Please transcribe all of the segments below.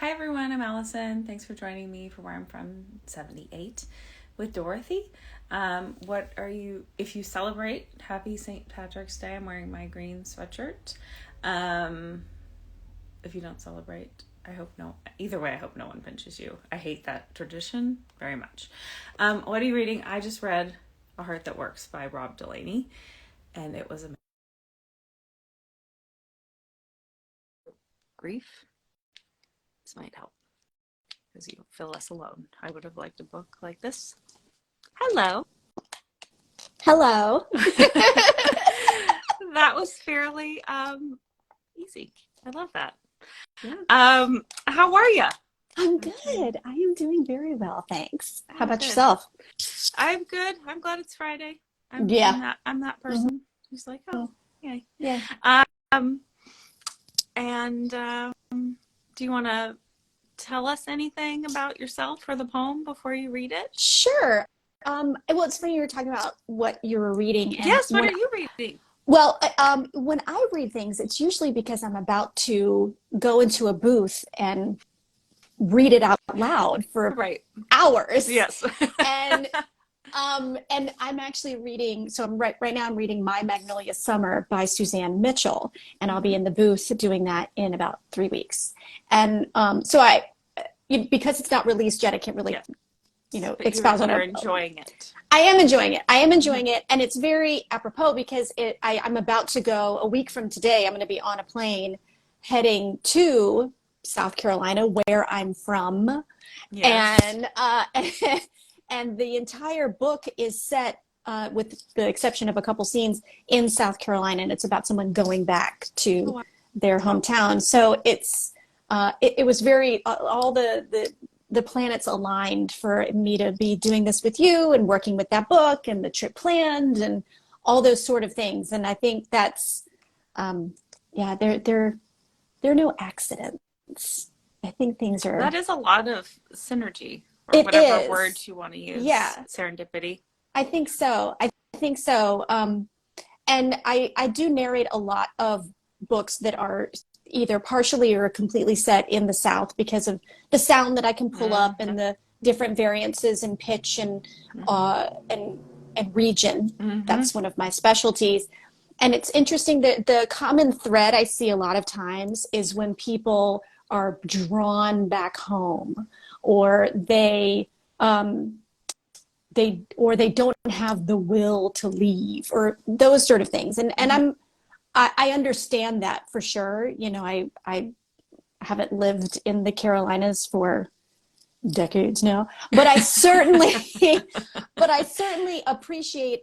Hi everyone, I'm Allison. Thanks for joining me for Where I'm From 78 with Dorothy. If you celebrate, happy St. Patrick's Day. I'm wearing my green sweatshirt. If you don't celebrate, either way, I hope no one pinches you. I hate that tradition very much. What are you reading? I just read A Heart That Works by Rob Delaney, and it was a grief. This might help because you feel less alone. I would have liked a book like this. Hello. Hello. That was fairly easy. I love that. Yeah. How are you? I'm good. I am doing very well, thanks. How Oh, about good. yourself? I'm good. I'm glad it's Friday. I'm Yeah. I'm that Mhm. person who's like, oh, yay. Yeah. Um, and do you want to tell us anything about yourself or the poem before you read it? Sure. Well, it's funny you were talking about what you were reading, and Yes. What are you reading? when I read things, it's usually because I'm about to go into a booth and read it out loud for Right. hours. Yes. And and I'm actually reading, so right now I'm reading My Magnolia Summer by Suzanne Mitchell, and I'll be Mhm. in the booth doing that in about 3 weeks. And because it's not released yet, I can't really, Yes. But you're expound on you're it. enjoying it. I am enjoying it. I am Mhm. enjoying it, and it's very apropos because I'm about to go a week from today. I'm going to be on a plane heading to South Carolina, where I'm from, Yes. and and the entire book is set, with the exception of a couple scenes, in South Carolina, and it's about someone going back Oh, to wow. their hometown. So it was very, all the planets aligned for me to be doing this with you and working with that book and the trip planned and all those sort of things. And I think that's, um, yeah, there are no accidents. I think things That are. is a lot of synergy, or It whatever word is. you want to use. Yeah, Serendipity. I think so. I think so. And I do narrate a lot of books that are either partially or completely set in the South because of the sound that I can pull up Mm-hmm. and the different variances in pitch and Mm-hmm. uh, and and region. Mm-hmm. That's one of my specialties. And it's interesting that the common thread I see a lot of times is when people are drawn back home, or um, they don't have the will to leave, or those sort of things. And Mm-hmm. I understand that for sure. I haven't lived in the Carolinas for decades now, but I certainly but I certainly appreciate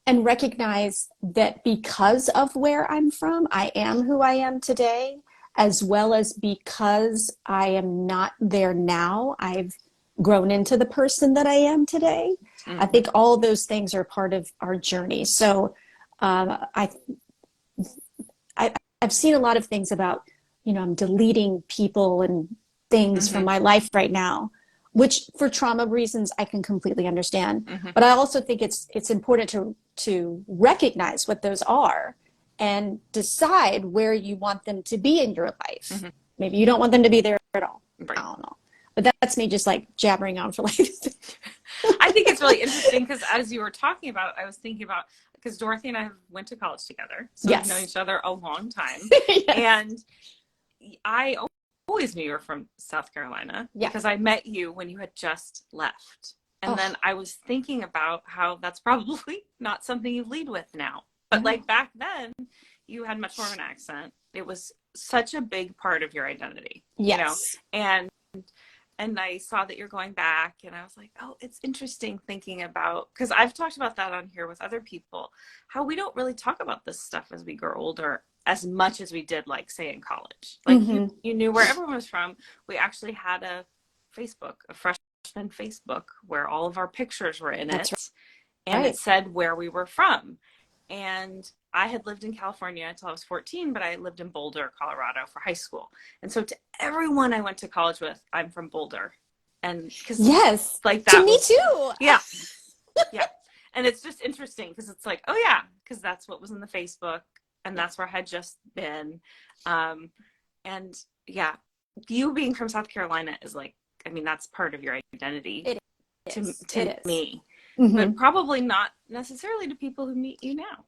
and recognize that because of where I'm from, I am who I am today, as well as because I am not there now. I've grown into the person that I am today. I Mm-hmm. think all of those things are part of our journey. So um, I, I I've seen a lot of things about, I'm deleting people and things from Mm-hmm. my life right now, which for trauma reasons I can completely understand. Mm-hmm. But I also think it's important to recognize what those are and decide where you want them to be in your life. Mm-hmm. Maybe you don't want them to be there at all. I Right. don't know. But that's me just like jabbering on for like I think it's really interesting because as you were talking about, I was thinking about, because Dorothy and I went to college together, so we've known yes. each other a long time, Yes. and I always knew you were from South Carolina Yeah. because I met you when you had just left. And then Oh, I was thinking about how that's probably not something you lead with now. But like no. back then, you had much more of an accent. It was such a big part of your identity, Yes. And I saw that you're going back, and I was like, oh, it's interesting thinking about, because I've talked about that on here with other people, how we don't really talk about this stuff as we grow older as much as we did, like, say, in college. Like, you Mm-hmm. you knew where everyone was from. We actually had a freshman Facebook, where all of our pictures were in That's it, and it right. said where we were from. And I had lived in California until I was 14, but I lived in Boulder, Colorado for high school. And so to everyone I went to college with, I'm from Boulder. And because Yes. like To that me was, too. yeah, yeah. And it's just interesting because it's like, oh yeah, because that's what was in the Facebook, and that's where I had just been. Um, And yeah, you being from South Carolina is like, I mean, that's part of your identity It to is. It is. me, Mm-hmm. but probably not necessarily to people who meet you now.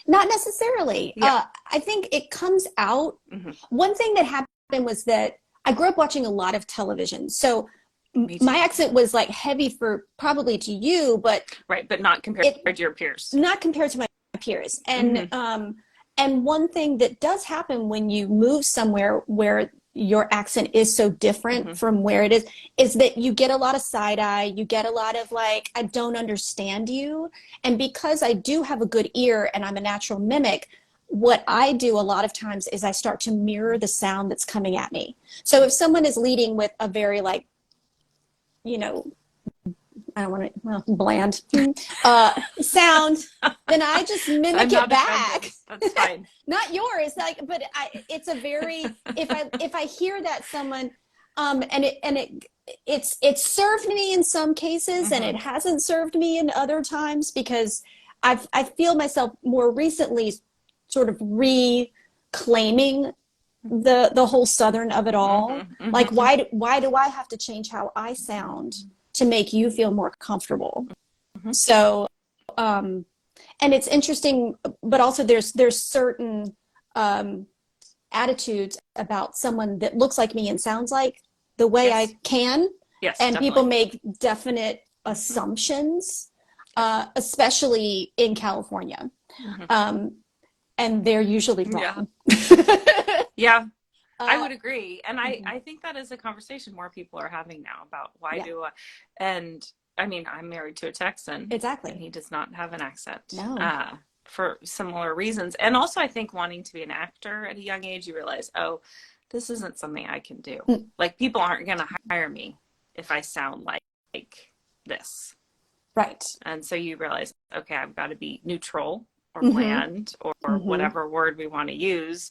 Not necessarily. Yeah. I think it comes out. Hmm. One thing that happened was that I grew up watching a lot of television. So Me my too. accent was like heavy for probably to you, but Right, but not compared it to your peers. not compared to my peers. Hmm. And one thing that does happen when you move somewhere where your accent is so different Hmm. from where it is that you get a lot of side eye, you get a lot of like, I don't understand you. And because I do have a good ear and I'm a natural mimic, what I do a lot of times is I start to mirror the sound that's coming at me. So if someone is leading with a very like, you know, I don't want to, well, bland sound, then I just mimic I'm it not offended. back. That's fine. Not yours, like, but it's a very, if I hear that someone, it's served me in some cases, and Hmm. it hasn't served me in other times because I feel myself more recently sort of reclaiming the whole Southern of it Hmm. all. Like, Hmm. why do I have to change how I sound to make you feel more comfortable? Hmm. So, and it's interesting, but also there's certain um, attitudes about someone that looks like me and sounds like the way Yes. I can, Yes, and people definitely. make definite Hmm. assumptions, Yes. especially in California, Hmm. um, and they're usually Yeah. wrong. Yeah. I uh, would agree. And mhm. I think that is a conversation more people are having now about why Yeah, do I, and I mean, I'm married to a Texan and exactly. he does not have an accent No. for similar reasons. And also, I think wanting to be an actor at a young age, you realize, oh, this isn't something I can do. Mm, Like, people aren't going to hire me if I sound like this. right. And so you realize, okay, I've got to be neutral or Mm-hmm. bland or Mm-hmm. whatever word we want to use.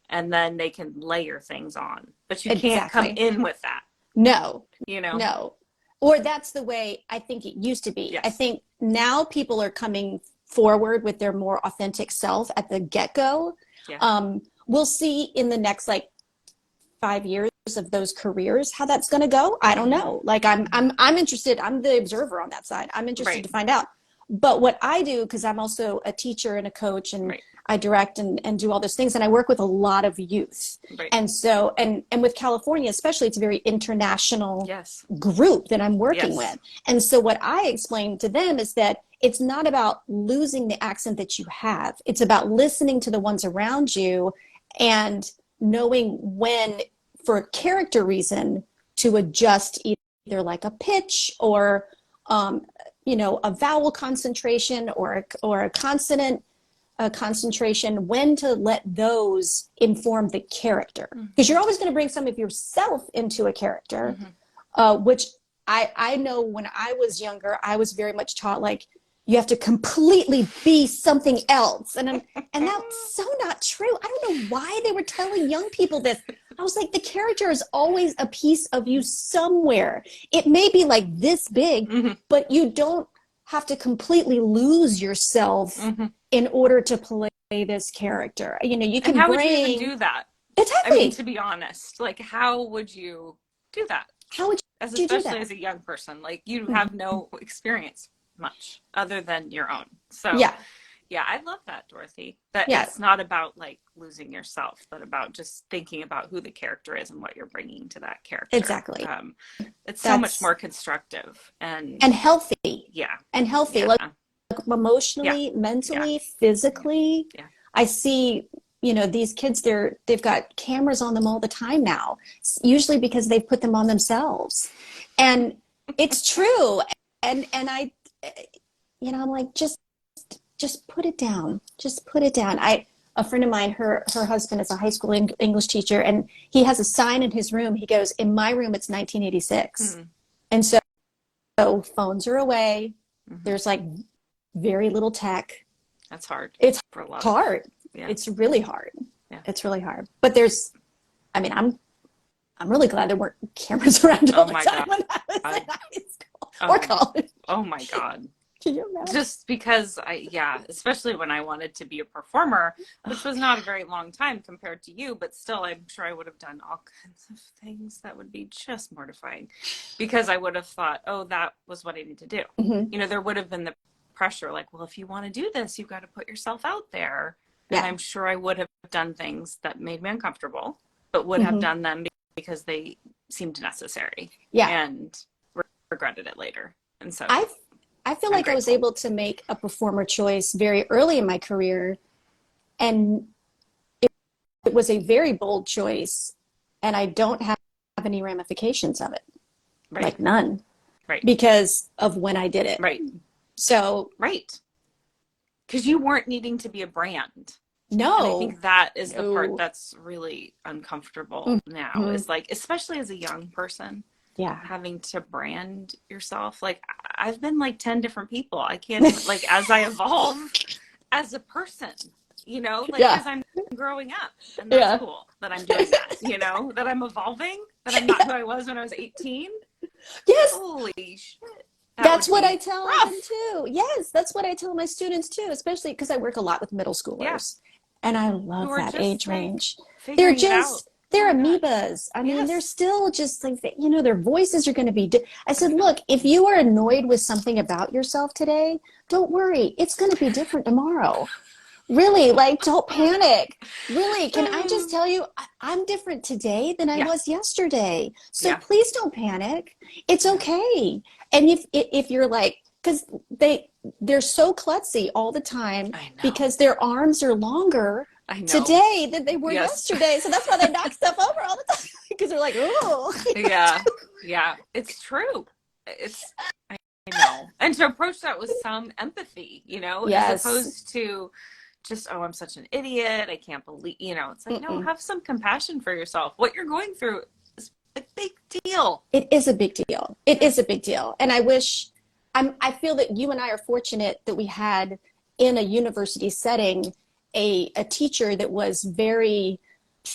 And then they can layer things on. But you can't come Exactly. in with that, No, you know? no. Or that's the way I think it used to be. I Yes. think now people are coming forward with their more authentic self at the get-go. Yeah. We'll see in the next like 5 years of those careers how that's going to go. I don't Mm-hmm. know. Like Mm-hmm. I'm interested. I'm the observer on that side. I'm interested Right. to find out. But what I do, because I'm also a teacher and a coach, and Right. I direct and do all those things, and I work with a lot of youth. Right. And so and with California especially, it's a very international Yes. group that I'm working Yes. with. And so what I explain to them is that it's not about losing the accent that you have. It's about listening to the ones around you and knowing when, for a character reason, to adjust either like a pitch or um, a vowel concentration or a consonant concentration, when to let those inform the character, because Mm-hmm. you're always going to bring some of yourself into a character, Mm-hmm. which I know when I was younger, I was very much taught like you have to completely be something else, and that's so not true. I don't know why they were telling young people this. I was like, the character is always a piece of you somewhere. It may be like this big, Mm-hmm. but you don't have to completely lose yourself Mm-hmm. in order to play this character. You And can how would you even bring do that? I mean, exactly. to be honest, like, how would you do that? How would As you do especially that? as a young person, like you have Mm-hmm. no experience much other than your own. So Yeah, yeah, I love that, Dorothy. That yeah, it's not about like losing yourself, but about just thinking about who the character is and what you're bringing to that character. exactly. It's so much That's more constructive and and healthy yeah, and healthy, yeah, like yeah, emotionally, yeah, mentally, yeah, physically. yeah. I see, these kids, they've got cameras on them all the time now, usually because they've put them on themselves. And it's true. And I'm like, just put it down. Just put it down. A friend of mine, her husband is a high school English teacher, and he has a sign in his room. He goes, in my room, it's 1986. Mm-hmm. And so phones are away. Mm-hmm. There's like very little tech. That's hard It's for a lot of hard. yeah, It's really hard. yeah. It's really hard. But I mean, I'm really glad there weren't cameras around all Oh the my time God. when I was in high school or Oh, college. oh my God. Can you imagine? Just because especially when I wanted to be a performer, which was not a very long time compared to you, but still, I'm sure I would have done all kinds of things that would be just mortifying because I would have thought, oh, that was what I need to do. Mm-hmm. There would have been the pressure like, well, if you want to do this, you've got to put yourself out there. And Yeah. I'm sure I would have done things that made me uncomfortable, but would have Mm-hmm. done them because they seemed necessary Yeah. and regretted it later. And so I I feel I'm like I was grateful. able to make a performer choice very early in my career, and it was a very bold choice, and I don't have any ramifications of it, Right, like none, right, because of when I did it. right, So, right. Because you weren't needing to be a brand. And I no, think that is the part no. that's really uncomfortable now, Mm-hmm. is like, especially as a young person, Yeah. having to brand yourself. Like, I've been like 10 different people. I can't even, like, as I evolve as a person, like, Yeah. because I'm growing up. And that's Yeah. cool that I'm doing that, that I'm evolving, that I'm not who I was when I was 18. Yes, Holy shit. That that's would what I be tell them rough. too. Yes, that's what I tell my students too, especially because I work a lot with middle Yeah. schoolers. And I Who love are that just age like range. They're figuring it out. just, Oh they're my God. amoebas. I mean, they're Yes. still just like, their voices are going to be. I I said, know. look, if you are annoyed with something about yourself today, don't worry. It's going to be different tomorrow. Really, like, don't panic. Really, can I just tell you, I'm different today than I Yeah. was yesterday. So Yeah. please don't panic. It's Yeah. okay. And if you're like, because they're so klutzy all the time I know. because their arms are longer I know. today than they were Yes. yesterday. So that's why they knock stuff over all the time because they're like, oh, Yeah. Yeah. It's true. It's, I know. And to approach that with some empathy, as yes. opposed to just, oh, I'm such an idiot. I can't believe, it's like, no, Mm-mm. have some compassion for yourself. What you're going through is a big deal. It is a big deal. It Yeah. is a big deal. And I feel that you and I are fortunate that we had in a university setting a teacher that was very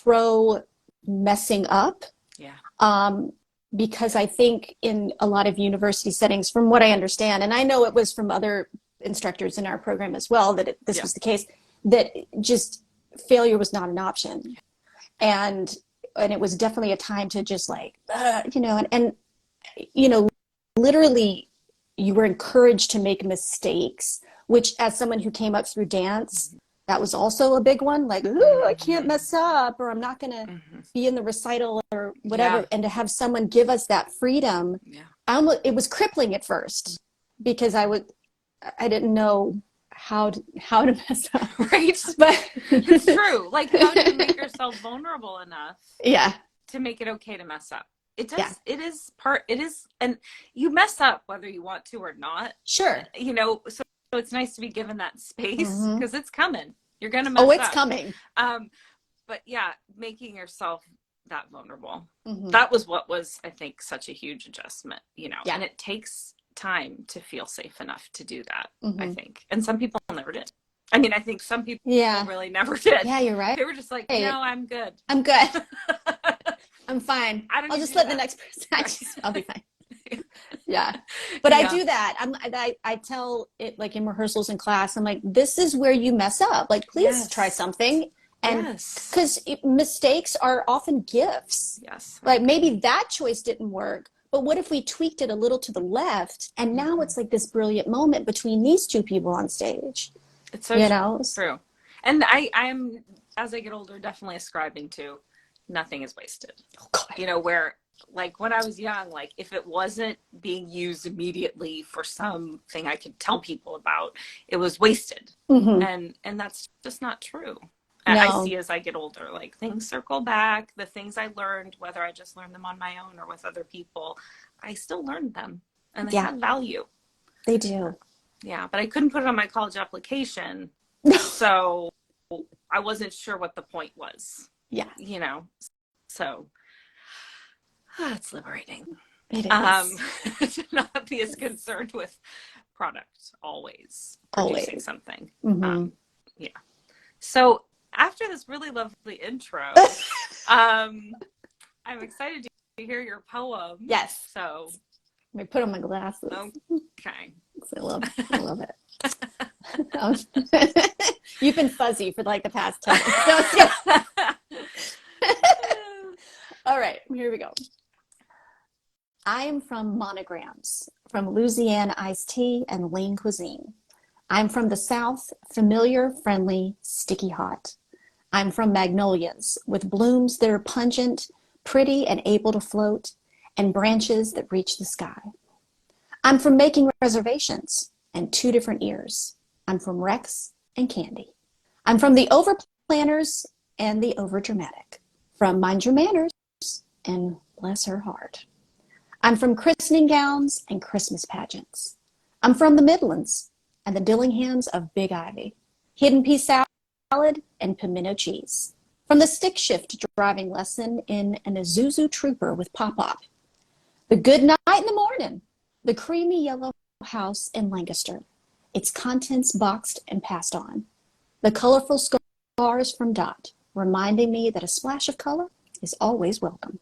pro messing up. Yeah. Um, because I think in a lot of university settings, from what I understand, and I know it was from other instructors in our program as well, that this Yeah. was the case, that just failure was not an option. And it was definitely a time to just like, and you know, literally you were encouraged to make mistakes, which as someone who came up through dance, Mm-hmm. that was also a big one. Like, ooh, I can't Mm-hmm. mess up, or I'm not going to Mm-hmm. be in the recital or Yeah. whatever. And to have someone give us that freedom, Yeah. it was crippling at first because I didn't know how to mess up. Right? But It's true. Like, how do you make yourself vulnerable enough yeah, to make it okay to mess up? yeah, It is, and you mess up whether you want to or not, sure. so it's nice to be given that space Mm-hmm. because it's coming. You're going to Oh, mess it's up. coming. Um, but yeah, making yourself that vulnerable. Mm-hmm. That was what was, I think, such a huge adjustment, Yeah. and it takes time to feel safe enough to do that, I Mm-hmm. think. And some people never did. I mean, I think some people Yeah. really never did. Yeah, you're right. They were just like, no, I'm good. I'm good. I'm fine. I don't I'll need to just do let the that. next person. Right. I'll be fine. Yeah. But I Yeah. do that. I tell it like in rehearsals in class, I'm like, this is where you mess up. Like, please try Yes. something. And Yes. because mistakes are often gifts. Yes, I Like agree. maybe that choice didn't work, but what if we tweaked it a little to the left? And now Mm-hmm. it's like this brilliant moment between these two people on stage, It's so you know? true. And I'm, as I get older, definitely ascribing to nothing is wasted. Oh, God. Where like when I was young, like if it wasn't being used immediately for something I could tell people about, it was wasted. Mm-hmm. And that's just not true. I No. see as I get older, like things circle back, the things I learned, whether I just learned them on my own or with other people, I still learned them and they Yeah, have value. they do. Yeah, but I couldn't put it on my college application. No. So I wasn't sure what the point was, Yeah, you know? So it's liberating. it um is. to not be as concerned with product, always producing Always. something. Mm-hmm. um yeah, so after this really lovely intro, um I'm excited to hear your poem, Yes. so me put on my glasses. Okay. I love it. Um, You've been fuzzy for like the past 10 minutes. No, all right, here we go. I am from monograms, from Louisiana iced tea and lean cuisine. I'm from the South, familiar, friendly, sticky hot. I'm from magnolias, with blooms that are pungent, pretty, and able to float, and branches that reach the sky. I'm from making reservations and two different ears. I'm from Rex and Candy. I'm from the overplanners and the overdramatic. From Mind Your Manners and Bless Her Heart. I'm from christening gowns and Christmas pageants. I'm from the Midlands and the Dillinghams of Big Ivy. Hidden pea salad and pimento cheese. From the stick shift driving lesson in an Isuzu Trooper with pop-up. The good night in the morning. The creamy yellow house in Lancaster. Its contents boxed and passed on. The colorful scars from Dot, reminding me that a splash of color is always welcome.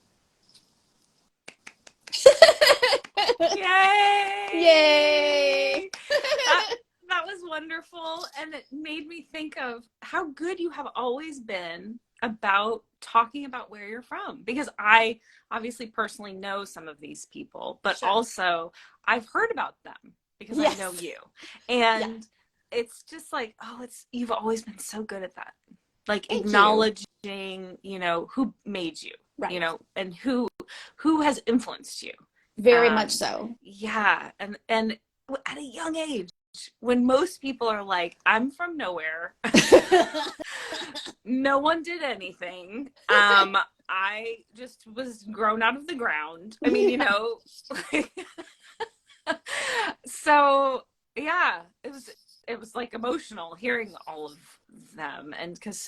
Yay! Yay! That was wonderful, and it made me think of how good you have always been about talking about where you're from, because I obviously personally know some of these people, but Sure. also I've heard about them because Yes. I know you. Yeah. And it's just like, you've always been so good at that. Like Thank you. acknowledging, who made you, Right. and who has influenced you. Very much so. Yeah, and at a young age, when most people are like, I'm from nowhere, no one did anything. I just was grown out of the ground. I mean, so yeah, it was like emotional hearing all of them, and because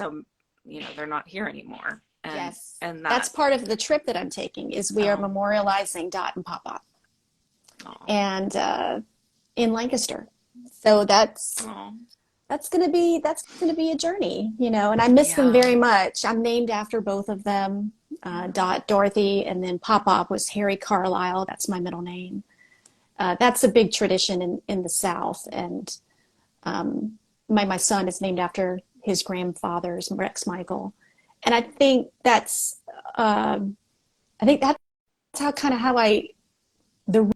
they're not here anymore, and Yes. and That's that. part of the trip that I'm taking is we are Oh, memorializing Dot and Pop-Pop oh, and in Lancaster. So oh, that's gonna be a journey, and I miss them yeah. very much. I'm named after both of them. Dot, Dorothy, and then Pop-Pop was Harry Carlisle. That's my middle name. That's a big tradition in the South, and my son is named after his grandfather's Rex Michael, and um, I think that's how I the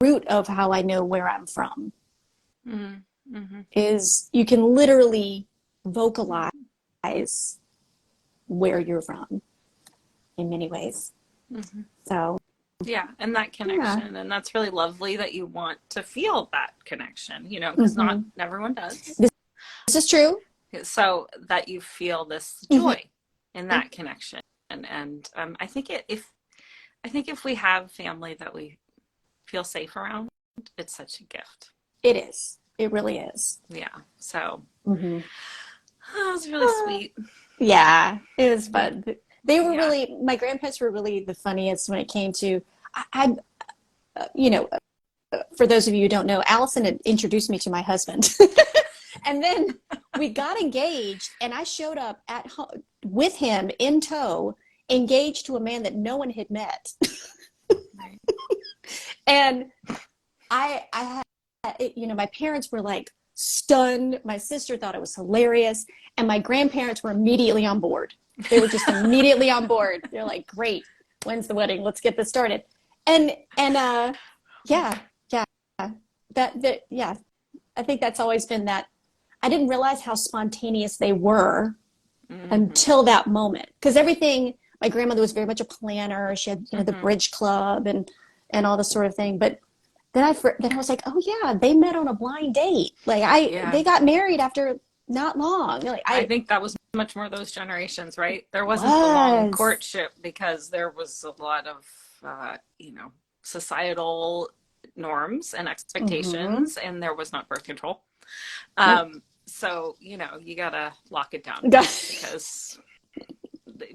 root of how I know where I'm from Mm-hmm. is you can literally vocalize where you're from in many ways. Mm-hmm. So Yeah, and that yeah, connection, and that's really lovely that you want to feel that connection, because not hmm everyone does. this is true. So that you feel this hmm joy in that connection, and I think if we have family that we feel safe around, it's such a gift. It is. It really is. Yeah. So hmm that was really sweet. Yeah, it was fun. They were Yeah. really, my grandparents were really the funniest when it came to, I you know, for those of you who don't know, Allison had introduced me to my husband. And then we got engaged, and I showed up at home with him in tow, engaged to a man that no one had met. And I had, my parents were like stunned. My sister thought it was hilarious, and my grandparents were immediately on board. They were just immediately on board. They're like, "Great, when's the wedding? Let's get this started." And yeah, yeah, yeah. I think that's always been that. I didn't realize how spontaneous they were Mm-hmm. until that moment, because everything. My grandmother was very much a planner. She had, the Mm-hmm. bridge club and all this sort of thing. But then I was like, oh yeah, they met on a blind date. Like Yeah. they got married after not long. Like I I think that was much more those generations, right? There wasn't the long was. courtship because there was a lot of, societal norms and Mm-hmm. expectations, and there was not birth control. Nope. So you gotta lock it down Yeah, because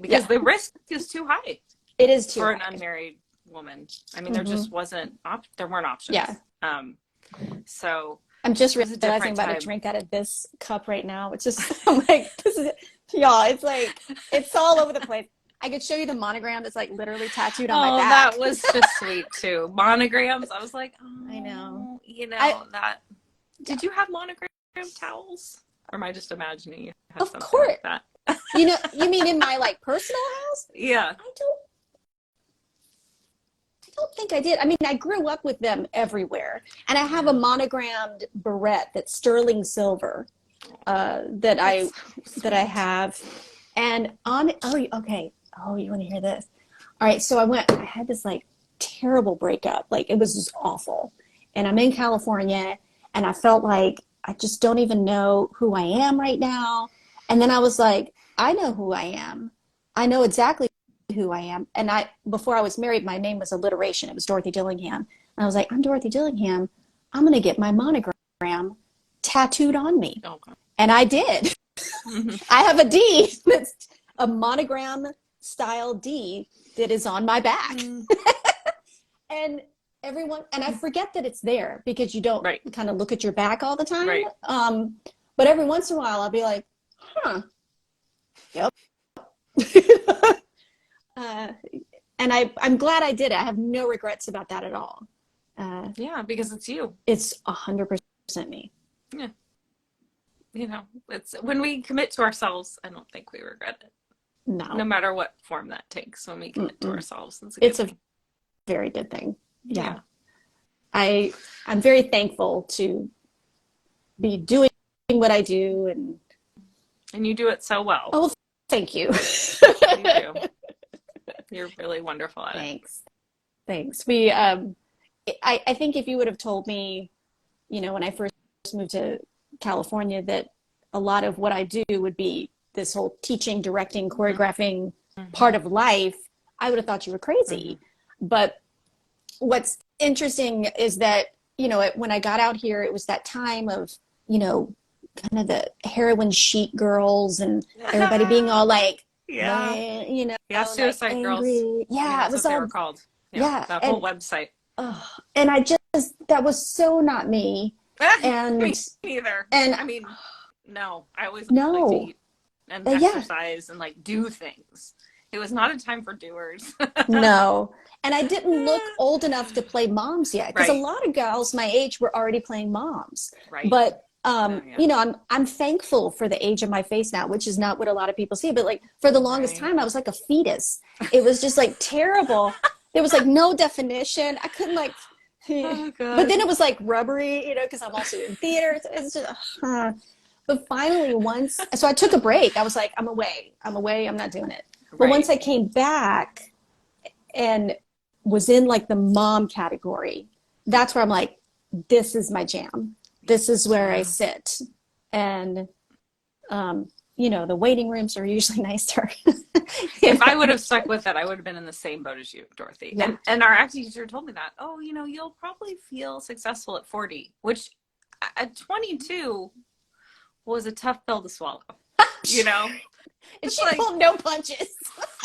yeah, the risk is too high it is too for an high. unmarried woman. I mean, there Mm-hmm. just wasn't there weren't Yeah. options. So I'm just it was a realizing I'm different about to time. drink out of this cup right now. It's just I'm like this is y'all. It's like it's all over the place. I could show you the monogram that's like literally tattooed on my Oh, back. that was just sweet too. Monograms. I was like, I know. oh, I that. yeah, Did you have monogram towels? Or am I just imagining you had of something course. like that? You mean in my like personal house? Yeah. I don't think I did. I mean, I grew up with them everywhere, and I have a Yeah. monogrammed barrette that's sterling silver that That's I so that I sweet. have, and on oh okay oh you want to hear this? All right, so I had this like terrible breakup, like it was just awful, and I'm in California, and I felt like I just don't even know who I am right now, and then I was like, I know who I am, I know exactly who I am. And before I was married, my name was alliteration. It was Dorothy Dillingham. And I was like, I'm Dorothy Dillingham. I'm going to get my monogram tattooed on me. Okay. And I did. Mm-hmm. I have a D that's a monogram style D that is on my back. Mm. And and I forget that it's there because you don't Right. kind of look at your back all the time. Right. But every once in a while, I'll be like, huh, yep. Uh, and I'm glad I did it. I have no regrets about that at all. Uh, Yeah, because it's you. it's 100% me. Yeah. It's when we commit to ourselves, I don't think we regret it. No No, matter what form that takes when we commit to mm-mm. ourselves. It's a good It's a thing. very good thing. Yeah, Yeah. I I'm very thankful to be doing what I do, and And you do it so well. oh, thank you. You do. You're really wonderful at it. Thanks, thanks. I think if you would have told me, when I first moved to California, that a lot of what I do would be this whole teaching, directing, Mm-hmm. choreographing Mm-hmm. part of life, I would have thought you were Mm-hmm. crazy. But what's interesting is that, when I got out here, it was that time of, kind of the heroin chic girls and everybody being all like, Yeah. Yeah, like Suicide Girls. angry. I mean, Yeah, it that's was what they were all, called. Yeah, yeah. that whole website. Oh, and that was so not me. And, Me neither. and I mean, no, I always like to no, eat and yeah, exercise and like do things. It was not a time for doers. no. And I didn't look old enough to play moms yet because a Right, lot of gals my age were already playing moms. right. But Oh, yeah. I'm thankful for the age of my face now, which is not what a lot of people see. But like for the longest Right. time, I was like a fetus. It was just like terrible. There was like no definition. I couldn't like, Oh, but God. then it was like rubbery, because I'm also in theater. It's just, but finally, so I took a break. I was like, I'm away. I'm away. I'm not doing it. But once Right. I came back and was in like the mom category, that's where I'm like, this is my jam. This is where I Yeah. sit. And, the waiting rooms are usually nicer. If I would have stuck with it, I would have been in the same boat as you, Dorothy. Yeah. And our acting teacher told me that. Oh, you'll probably feel successful at 40, which at 22 was a tough pill to swallow. You know, And it's she like pulled no punches.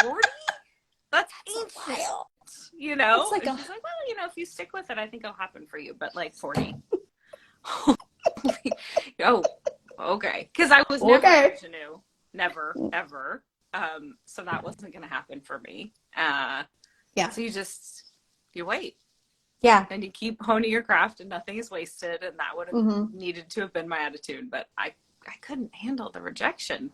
40. That's That's a ancient. while. It's like And a, she's like, well, if you stick with it, I think it'll happen for you. But like 40. Oh, okay. Because I was never okay. ingenue, never, ever. So that wasn't going to happen for me. Yeah. So you wait Yeah. and you keep honing your craft, and nothing is wasted. And that would have Mm-hmm. needed to have been my attitude, but I couldn't handle the rejection.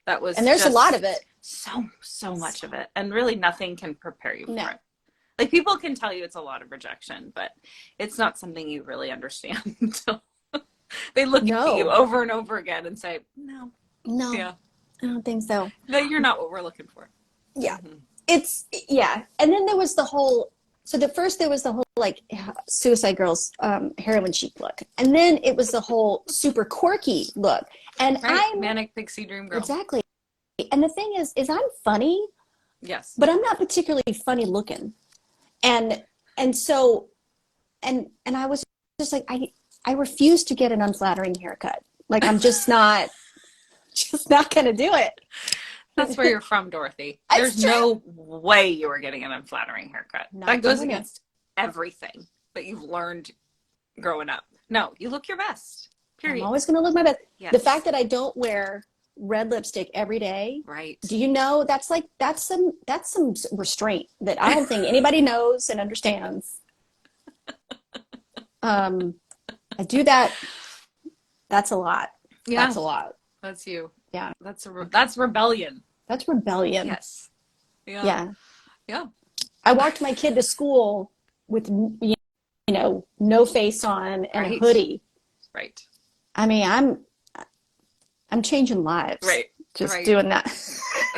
That was And there's a lot of it. just so much of it, and really nothing can prepare you No. for it. Like people can tell you it's a lot of rejection, but it's not something you really understand until they look at you No. over and over again and say, no, No. yeah, I don't think so. no, you're not what we're looking for. Yeah. Mm-hmm. Yeah. And then there was the whole, so there was the whole like Suicide Girls heroin chic look. And then it was the whole super quirky look. And Right, manic pixie dream girl. exactly. And the thing is I'm funny, Yes. but I'm not particularly funny looking. And so, and I was just like, I refuse to get an unflattering haircut. Like I'm just not, just not going to do That's where it. you're from, Dorothy. It's There's true. no way you were getting an unflattering haircut. Not That goes doing it. against everything that you've learned growing up. No, you look your best. I'm Period. always going to look my best. The Yes. fact that I don't wear red lipstick every day, Right. do you know that's some restraint that I don't think anybody knows and understands. Um, I do that. That's a lot. Yeah, That's a lot. that's you. Yeah. That's rebellion. That's rebellion. Yes. Yeah. Yeah. Yeah. I walked my kid to school with, no face on and a Right. hoodie. Right. I mean, I'm changing lives Right. just Right. doing that.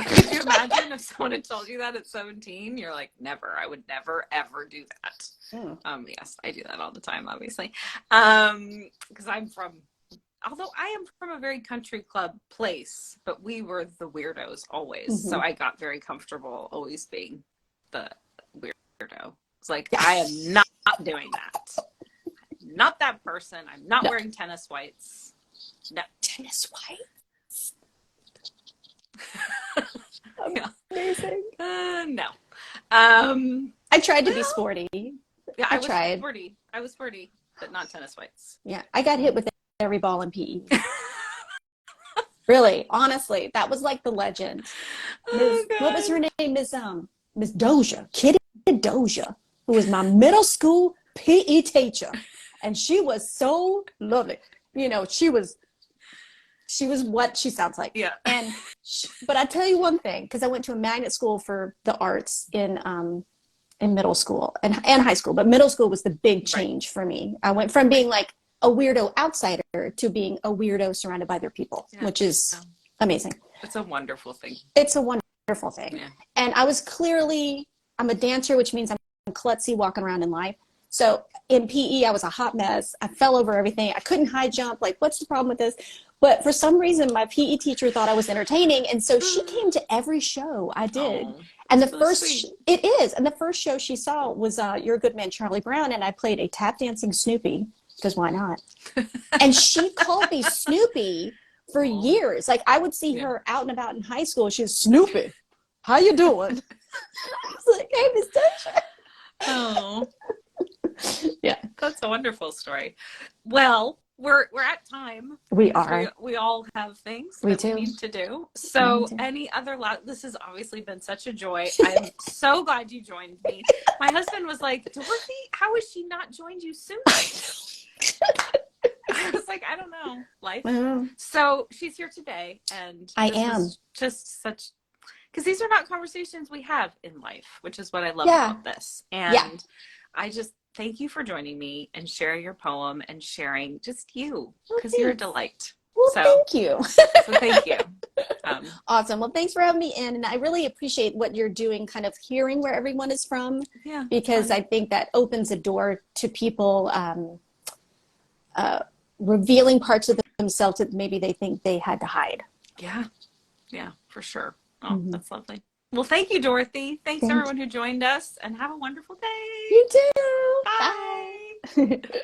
Could you imagine if someone had told you that at 17? You're like, never. I would never ever do that. Mm. Yes, I do that all the time, obviously. Because although I am from a very country club place, but we were the weirdos always. So Mhm. I got very comfortable always being the weirdo. It's like, Yeah. I am not doing that. I'm not that person. I'm not No. wearing tennis whites. No. Tennis white. Yeah. Amazing. No. I tried to be Well, sporty. yeah, I tried. I was sporty, but not tennis whites. Yeah, I got hit with every ball in PE. Really, honestly, that was like the legend. Oh What was her God. name? Miss Doja, Kitty Doja, who was my middle school PE teacher, and she was so lovely. She was what she sounds like. Yeah. But I tell you one thing, because I went to a magnet school for the arts in middle school and high school, but middle school was the big Right. change for me. I went from being like a weirdo outsider to being a weirdo surrounded by their people, Yeah. which is amazing. It's a wonderful thing. It's a wonderful thing. Yeah. And I'm a dancer, which means I'm klutzy walking around in life. So in PE, I was a hot mess. I fell over everything. I couldn't high jump. Like, what's the problem with this? But for some reason, my PE teacher thought I was entertaining. And so she came to every show I did. Oh, And sweet. it is. And the first show she saw was You're a Good Man, Charlie Brown. And I played a tap dancing Snoopy, because why not? And she called me Snoopy for years. Like, I would see her out and about in high school. She was, Snoopy, how you doing? I was like, hey, Miss Doja. Oh, Yeah, that's a wonderful story. Well, we're at time. we are. We all have things We that we do. need to do. So do. any other this has obviously been such a joy. I'm so glad you joined me. My husband was like, Dorothy, how has she not joined you sooner? I was like, I don't know, life. So she's here today, and I this am. was just such, because these are not conversations we have in life, which is what I love Yeah. about this. And I just thank you for joining me and sharing your poem and sharing just you, because you're a delight. Well, So thank you. so thank you. Awesome. Well, thanks for having me in. And I really appreciate what you're doing, kind of hearing where everyone is from, Yeah, because I think that opens a door to people revealing parts of themselves that maybe they think they had to hide. yeah, for sure. Oh, that's lovely. Well, thank you, Dorothy. Thanks everyone who joined us, and have a wonderful day. You too. Bye. Bye.